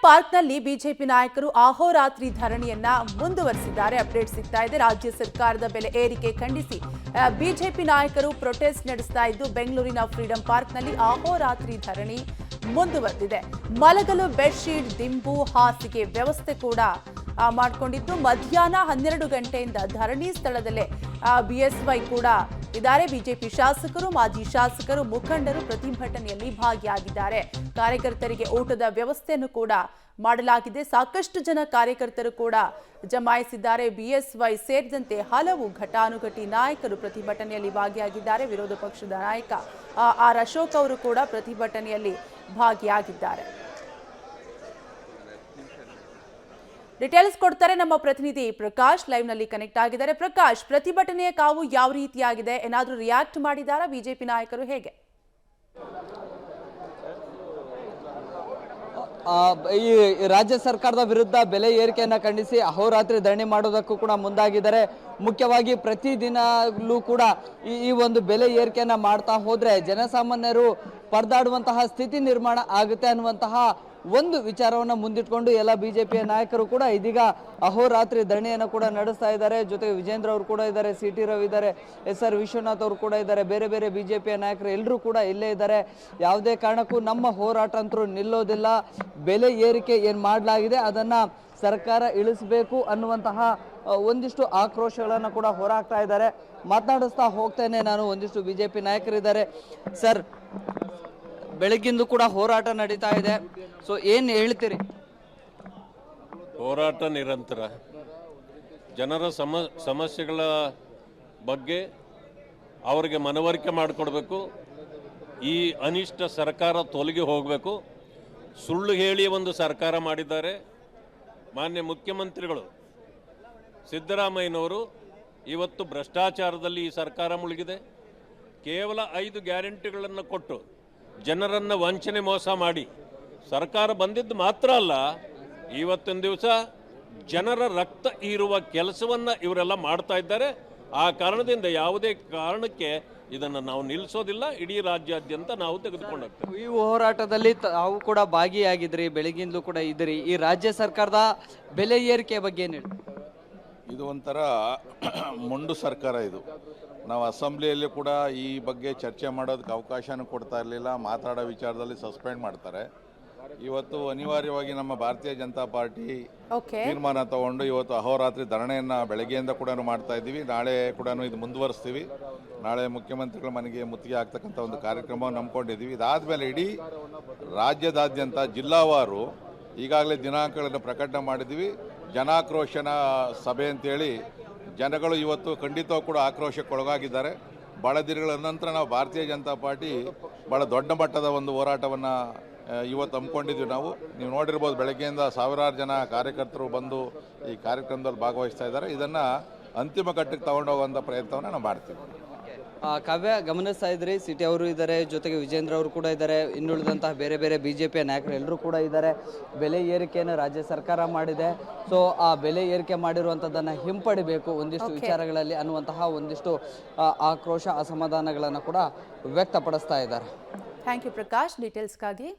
ಪಾರ್ಕ್ನಲ್ಲಿ ಬಿಜೆಪಿ ನಾಯಕರು ಅಹೋರಾತ್ರಿ ಧರಣಿಯನ್ನ ಮುಂದುವರಿಸಿದ್ದಾರೆ. ಅಪ್ಡೇಟ್ ಸಿಗ್ತಾ ಇದೆ. ರಾಜ್ಯ ಸರ್ಕಾರದ ಬೆಲೆ ಏರಿಕೆ ಖಂಡಿಸಿ ಬಿಜೆಪಿ ನಾಯಕರು ಪ್ರೊಟೆಸ್ಟ್ ನಡೆಸ್ತಾ ಇದ್ದು ಬೆಂಗಳೂರಿನ ಫ್ರೀಡಂ ಪಾರ್ಕ್ನಲ್ಲಿ ಅಹೋರಾತ್ರಿ ಧರಣಿ ಮುಂದುವರೆದಿದೆ. ಮಲಗಲು ಬೆಡ್ಶೀಟ್, ದಿಂಬು, ಹಾಸಿಗೆ ವ್ಯವಸ್ಥೆ ಕೂಡ ಮಾಡಿಕೊಂಡಿದ್ದು ಮಧ್ಯಾಹ್ನ 12 ಗಂಟೆಯಿಂದ ಧರಣಿ ಸ್ಥಳದಲ್ಲೇ ಬಿಎಸ್ವೈ ಕೂಡ ಇದ್ದಾರೆ. ಬಿಜೆಪಿ ಶಾಸಕರು, ಮಾಜಿ ಶಾಸಕರು, ಮುಖಂಡರು ಪ್ರತಿಭಟನೆಯಲ್ಲಿ ಭಾಗಿಯಾಗಿದ್ದಾರೆ. ಕಾರ್ಯಕರ್ತರಿಗೆ ಊಟದ ವ್ಯವಸ್ಥೆಯನ್ನು ಕೂಡ ಮಾಡಲಾಗಿದೆ. ಸಾಕಷ್ಟು ಜನ ಕಾರ್ಯಕರ್ತರು ಕೂಡ ಜಮಾಯಿಸಿದ್ದಾರೆ. ಬಿಎಸ್ವೈ ಸೇರಿದಂತೆ ಹಲವು ಘಟಾನುಘಟಿ ನಾಯಕರು ಪ್ರತಿಭಟನೆಯಲ್ಲಿ ಭಾಗಿಯಾಗಿದ್ದಾರೆ. ವಿರೋಧ ಪಕ್ಷದ ನಾಯಕ ಆರ್ ಅಶೋಕ್ ಅವರು ಕೂಡ ಪ್ರತಿಭಟನೆಯಲ್ಲಿ ಭಾಗಿಯಾಗಿದ್ದಾರೆ. ಡೀಟೇಲ್ಸ್ ಕೊಡ್ತಾರೆ ನಮ್ಮ ಪ್ರತಿನಿಧಿ ಪ್ರಕಾಶ್, ಲೈವ್ ನಲ್ಲಿ ಕನೆಕ್ಟ್ ಆಗಿದ್ದಾರೆ. ಪ್ರಕಾಶ್, ಪ್ರತಿಭಟನೆಯ ಕಾವು ಯಾವ ರೀತಿಯಾಗಿದೆ? ಏನಾದರೂ ರಿಯಾಕ್ಟ್ ಮಾಡಿದಾರಾ ಬಿಜೆಪಿ ನಾಯಕರು? ಹೇಗೆ? ಈ ರಾಜ್ಯ ಸರ್ಕಾರದ ವಿರುದ್ಧ ಬೆಲೆ ಏರಿಕೆಯನ್ನು ಖಂಡಿಸಿ ಅಹೋರಾತ್ರಿ ಧರಣಿ ಮಾಡೋದಕ್ಕೂ ಕೂಡ ಮುಂದಾಗಿದ್ದಾರೆ. ಮುಖ್ಯವಾಗಿ ಪ್ರತಿದಿನಲೂ ಕೂಡ ಈ ಒಂದು ಬೆಲೆ ಏರಿಕೆಯನ್ನು ಮಾಡ್ತಾ ಹೋದ್ರೆ ಜನಸಾಮಾನ್ಯರು ಪರದಾಡುವಂತಹ ಸ್ಥಿತಿ ನಿರ್ಮಾಣ ಆಗುತ್ತೆ ಅನ್ನುವಂತಹ ಒಂದು ವಿಚಾರವನ್ನು ಮುಂದಿಟ್ಕೊಂಡು ಎಲ್ಲ ಬಿಜೆಪಿಯ ನಾಯಕರು ಕೂಡ ಇದೀಗ ಅಹೋರಾತ್ರಿ ಧರಣಿಯನ್ನು ಕೂಡ ನಡೆಸ್ತಾ ಇದ್ದಾರೆ. ಜೊತೆಗೆ ವಿಜೇಂದ್ರ ಅವರು ಕೂಡ ಇದ್ದಾರೆ, ಸಿ.ಟಿ. ರವಿ ಇದ್ದಾರೆ, ಎಸ್.ಆರ್. ವಿಶ್ವನಾಥ್ ಅವರು ಕೂಡ ಇದ್ದಾರೆ, ಬೇರೆ ಬೇರೆ ಬಿಜೆಪಿಯ ನಾಯಕರು ಎಲ್ಲರೂ ಕೂಡ ಇಲ್ಲೇ ಇದ್ದಾರೆ. ಯಾವುದೇ ಕಾರಣಕ್ಕೂ ನಮ್ಮ ಹೋರಾಟ ಅಂತರೂ ನಿಲ್ಲೋದಿಲ್ಲ. ಬೆಲೆ ಏರಿಕೆ ಏನು ಮಾಡಲಾಗಿದೆ ಅದನ್ನು ಸರ್ಕಾರ ಇಳಿಸಬೇಕು ಅನ್ನುವಂತಹ ಒಂದಿಷ್ಟು ಆಕ್ರೋಶಗಳನ್ನು ಕೂಡ ಹೊರಹಾಕ್ತಾ ಇದ್ದಾರೆ. ಮಾತನಾಡಿಸ್ತಾ ಹೋಗ್ತೇನೆ ನಾನು. ಒಂದಿಷ್ಟು ಬಿಜೆಪಿ ನಾಯಕರಿದ್ದಾರೆ. ಸರ್, ಬೆಳಗ್ಗಿಂದು ಕೂಡ ಹೋರಾಟ ನಡೀತಾ ಇದೆ. ಸೊ ಏನು ಹೇಳ್ತೀರಿ? ಹೋರಾಟ ನಿರಂತರ. ಜನರ ಸಮಸ್ಯೆಗಳ ಬಗ್ಗೆ ಅವರಿಗೆ ಮನವರಿಕೆ ಮಾಡಿಕೊಡ್ಬೇಕು. ಈ ಅನಿಷ್ಟ ಸರ್ಕಾರ ತೊಲಗಿ ಹೋಗಬೇಕು. ಸುಳ್ಳು ಹೇಳಿ ಒಂದು ಸರ್ಕಾರ ಮಾಡಿದ್ದಾರೆ. ಮಾನ್ಯ ಮುಖ್ಯಮಂತ್ರಿಗಳು ಸಿದ್ದರಾಮಯ್ಯನವರು ಇವತ್ತು ಭ್ರಷ್ಟಾಚಾರದಲ್ಲಿ ಈ ಸರ್ಕಾರ ಮುಳುಗಿದೆ. ಕೇವಲ 5 ಗ್ಯಾರಂಟಿಗಳನ್ನು ಕೊಟ್ಟು ಜನರನ್ನು ವಂಚನೆ ಮೋಸ ಮಾಡಿ ಸರ್ಕಾರ ಬಂದಿದ್ದು ಮಾತ್ರ ಅಲ್ಲ, ಇವತ್ತಿನ ದಿವಸ ಜನರ ರಕ್ತ ಹೀರುವ ಕೆಲಸವನ್ನು ಇವರೆಲ್ಲ ಮಾಡ್ತಾ ಇದ್ದಾರೆ. ಆ ಕಾರಣದಿಂದ ಯಾವುದೇ ಕಾರಣಕ್ಕೆ ಇದನ್ನು ನಾವು ನಿಲ್ಲಿಸೋದಿಲ್ಲ. ಇಡೀ ರಾಜ್ಯಾದ್ಯಂತ ನಾವು ತೆಗೆದುಕೊಂಡು ಹೋಗ್ತೇವೆ. ಈ ಹೋರಾಟದಲ್ಲಿ ತಾವು ಕೂಡ ಭಾಗಿಯಾಗಿದ್ರಿ, ಬೆಳಗಿಂದಲೂ ಕೂಡ ಇದ್ರಿ. ಈ ರಾಜ್ಯ ಸರ್ಕಾರದ ಬೆಲೆ ಏರಿಕೆ ಬಗ್ಗೆ ಏನು ಹೇಳಿ? ಇದು ಒಂಥರ ಮೊಂಡು ಸರ್ಕಾರ. ಇದು ನಾವು ಅಸೆಂಬ್ಲಿಯಲ್ಲಿ ಕೂಡ ಈ ಬಗ್ಗೆ ಚರ್ಚೆ ಮಾಡೋದಕ್ಕೆ ಅವಕಾಶನೂ ಕೊಡ್ತಾ ಇರಲಿಲ್ಲ. ಮಾತಾಡೋ ವಿಚಾರದಲ್ಲಿ ಸಸ್ಪೆಂಡ್ ಮಾಡ್ತಾರೆ. ಇವತ್ತು ಅನಿವಾರ್ಯವಾಗಿ ನಮ್ಮ ಭಾರತೀಯ ಜನತಾ ಪಾರ್ಟಿ ತೀರ್ಮಾನ ತಗೊಂಡು ಇವತ್ತು ಅಹೋರಾತ್ರಿ ಧರಣಿಯನ್ನು ಬೆಳಗ್ಗೆಯಿಂದ ಕೂಡ ಮಾಡ್ತಾ ಇದ್ದೀವಿ. ನಾಳೆ ಕೂಡ ಇದು ಮುಂದುವರಿಸ್ತೀವಿ. ನಾಳೆ ಮುಖ್ಯಮಂತ್ರಿಗಳ ಮನೆಗೆ ಮುತ್ತಿಗೆ ಆಗ್ತಕ್ಕಂಥ ಒಂದು ಕಾರ್ಯಕ್ರಮವನ್ನು ನಂಬ್ಕೊಂಡಿದ್ದೀವಿ. ಇದಾದಮೇಲೆ ಇಡೀ ರಾಜ್ಯದಾದ್ಯಂತ ಜಿಲ್ಲಾವಾರು ಈಗಾಗಲೇ ದಿನಾಂಕಗಳನ್ನು ಪ್ರಕಟಣೆ ಮಾಡಿದ್ದೀವಿ. ಜನಾಕ್ರೋಶನ ಸಭೆ ಅಂತೇಳಿ ಜನಗಳು ಇವತ್ತು ಖಂಡಿತವೂ ಕೂಡ ಆಕ್ರೋಶಕ್ಕೊಳಗಾಗಿದ್ದಾರೆ. ಭಾಳ ದಿನಗಳ ನಂತರ ನಾವು ಭಾರತೀಯ ಜನತಾ ಪಾರ್ಟಿ ಭಾಳ ದೊಡ್ಡ ಮಟ್ಟದ ಒಂದು ಹೋರಾಟವನ್ನು ಇವತ್ತು ಹಮ್ಮಿಕೊಂಡಿದ್ವಿ. ನೀವು ನೋಡಿರ್ಬೋದು, ಬೆಳಗ್ಗೆಯಿಂದ ಸಾವಿರಾರು ಜನ ಕಾರ್ಯಕರ್ತರು ಬಂದು ಈ ಕಾರ್ಯಕ್ರಮದಲ್ಲಿ ಭಾಗವಹಿಸ್ತಾ ಇದ್ದಾರೆ. ಇದನ್ನು ಅಂತಿಮ ಘಟ್ಟಕ್ಕೆ ತಗೊಂಡೋಗುವಂಥ ಪ್ರಯತ್ನವನ್ನು ನಾವು ಮಾಡ್ತೀವಿ. ಕಾವ್ಯ, ಗಮನಿಸ್ತಾ ಇದ್ರಿ, ಸಿ.ಟಿ. ಅವರು ಇದ್ದಾರೆ, ಜೊತೆಗೆ ವಿಜೇಂದ್ರ ಅವರು ಕೂಡ ಇದ್ದಾರೆ, ಇನ್ನುಳಿದಂತಹ ಬೇರೆ ಬೇರೆ ಬಿಜೆಪಿಯ ನಾಯಕರು ಎಲ್ಲರೂ ಕೂಡ ಇದ್ದಾರೆ. ಬೆಲೆ ಏರಿಕೆಯನ್ನು ರಾಜ್ಯ ಸರ್ಕಾರ ಮಾಡಿದೆ. ಸೊ ಆ ಬೆಲೆ ಏರಿಕೆ ಮಾಡಿರುವಂಥದ್ದನ್ನು ಹಿಂಪಡಿಬೇಕು ಒಂದಿಷ್ಟು ವಿಚಾರಗಳಲ್ಲಿ ಅನ್ನುವಂತಹ ಒಂದಿಷ್ಟು ಆಕ್ರೋಶ, ಅಸಮಾಧಾನಗಳನ್ನು ಕೂಡ ವ್ಯಕ್ತಪಡಿಸ್ತಾ ಇದ್ದಾರೆ. Thank you Prakash, ಡೀಟೇಲ್ಸ್ಗಾಗಿ.